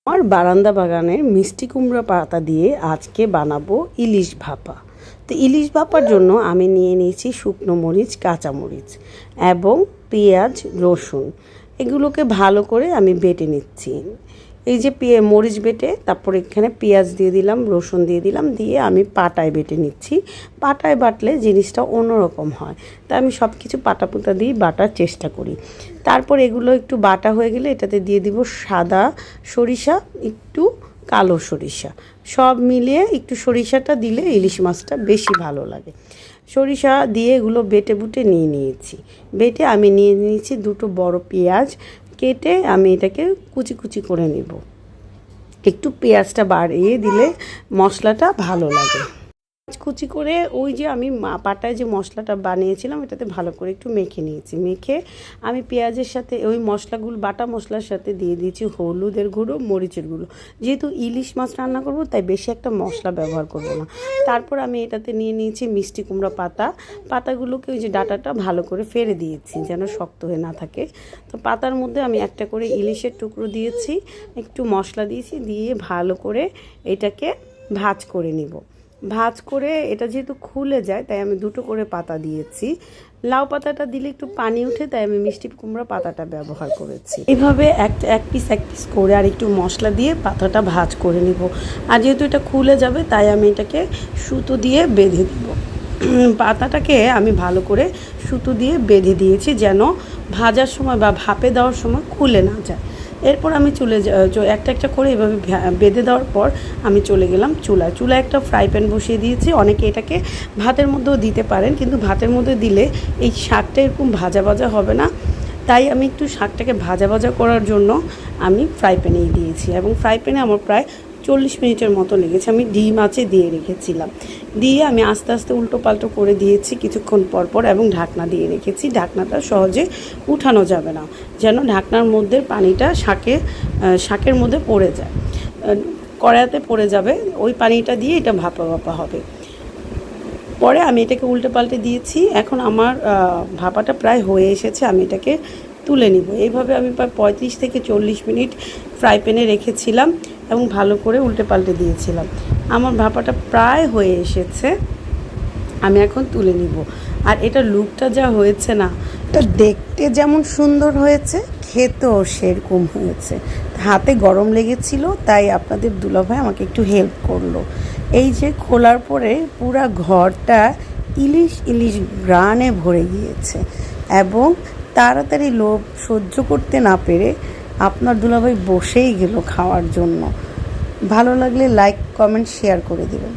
আমার বারান্দা বাগানের মিষ্টি কুমড়া পাতা দিয়ে আজকে বানাবো ইলিশ ভাপা। তো ইলিশ ভাপার জন্য আমি নিয়ে নিয়েছি শুকনো মরিচ, কাঁচামরিচ এবং পেঁয়াজ, রসুন। এগুলোকে ভালো করে আমি বেটে নিচ্ছি। এই যে মরিচ বেটে তারপর এখানে পেঁয়াজ দিয়ে দিলাম, রসুন দিয়ে দিলাম, দিয়ে আমি পাটায় বেটে নিচ্ছি। পাটায় বাটলে জিনিসটা অন্যরকম হয়, তাই আমি সব কিছু পাটা পুতা দিয়ে বাটার চেষ্টা করি। তারপর এগুলো একটু বাটা হয়ে গেলে এটাতে দিয়ে দিব সাদা সরিষা, একটু কালো সরিষা, সব মিলিয়ে একটু সরিষাটা দিলে ইলিশ মাছটা বেশি ভালো লাগে। সরিষা দিয়ে এগুলো বেটে বুটে নিয়ে নিয়েছি। বেটে আমি নিয়ে নিয়েছি দুটো বড় পেঁয়াজ, কেটে আমি এটাকে কুচি কুচি করে নেব। একটু পেঁয়াজটা বাড়িয়ে দিলে মশলাটা ভালো লাগে। কুচি করে ওই যে আমি পাটায় যে মশলাটা বানিয়েছিলাম এটাতে ভালো করে একটু মেখে নিয়েছি। মেখে আমি পেঁয়াজের সাথে ওই মশলাগুলো, বাটা মশলার সাথে দিয়ে দিয়েছি হলুদের গুঁড়ো, মরিচের গুঁড়ো। যেহেতু ইলিশ মাছ রান্না করব তাই বেশি একটা মশলা ব্যবহার করব না। তারপর আমি এটাতে নিয়ে নিয়েছি মিষ্টি কুমড়া পাতা। পাতাগুলোকে ওই যে ডাঁটাটা ভালো করে ফেলে দিয়েছি যেন শক্ত হয়ে না থাকে। তো পাতার মধ্যে আমি একটা করে ইলিশের টুকরো দিয়েছি, একটু মশলা দিয়েছি, দিয়ে ভালো করে এটাকে ভাজ করে নিব। ভাজ করে এটা যেহেতু খুলে যায় তাই আমি দুটো করে পাতা দিয়েছি। লাউ পাতাটা দিলে একটু পানি উঠে, তাই আমি মিষ্টি কুমড়া পাতাটা ব্যবহার করেছি। এভাবে এক পিস করে আর একটু মশলা দিয়ে পাতাটা ভাজ করে নিব। আর যেহেতু এটা খুলে যাবে তাই আমি এটাকে সুতো দিয়ে বেঁধে দিব। পাতাটাকে আমি ভালো করে সুতো দিয়ে বেঁধে দিয়েছি যেন ভাজার সময় বা ভাপে দেওয়ার সময় খুলে না যায়। এরপর আমি একটা একটা করে এভাবে বেঁধে দেওয়ার পর আমি চলে গেলাম চুলায় একটা ফ্রাই প্যান বসিয়ে দিয়েছি। অনেকে এটাকে ভাতের মধ্যেও দিতে পারেন, কিন্তু ভাতের মধ্যে দিলে এই শাকটা এরকম ভাজা ভাজা হবে না। তাই আমি একটু শাকটাকে ভাজা ভাজা করার জন্য আমি ফ্রাই প্যানেই দিয়েছি, এবং ফ্রাই প্যানে আমার প্রায় 40 মিনিটের মতো লেগেছে। আমি ডিম আঁচে দিয়ে রেখেছিলাম, দিয়ে আমি আস্তে আস্তে উল্টো পাল্টো করে দিয়েছি কিছুক্ষণ পরপর, এবং ঢাকনা দিয়ে রেখেছি। ঢাকনাটা সহজে উঠানো যাবে না, যেন ঢাকনার মধ্যে পানিটা শাকের মধ্যে পড়ে যায়, কড়াইতে পড়ে যাবে। ওই পানিটা দিয়ে এটা ভাপা হবে। পরে আমি এটাকে উল্টে পাল্টে দিয়েছি। এখন আমার ভাপাটা প্রায় হয়ে এসেছে, আমি এটাকে তুলে নিব। এইভাবে আমি প্রায় 35 থেকে 40 মিনিট ফ্রাই প্যানে রেখেছিলাম এবং ভালো করে উল্টে পাল্টে দিয়েছিলাম। আমার ভাপাটা প্রায় হয়ে এসেছে, আমি এখন তুলে নিব। আর এটা লুকটা যা হয়েছে না, এটা দেখতে যেমন সুন্দর হয়েছে, খেতেও সেরকম হয়েছে। হাতে গরম লেগেছিল তাই আপনাদের দুলাভাই আমাকে একটু হেল্প করলো। এই যে খোলার পরে পুরা ঘরটা ইলিশ ঘ্রাণে ভরে গিয়েছে, এবং তাড়াতাড়ি লোভ সহ্য করতে না পেরে আপনার দুলাভাই বসেই গেল খাওয়ার জন্য। ভালো লাগলে লাইক, কমেন্ট, শেয়ার করে দেবেন।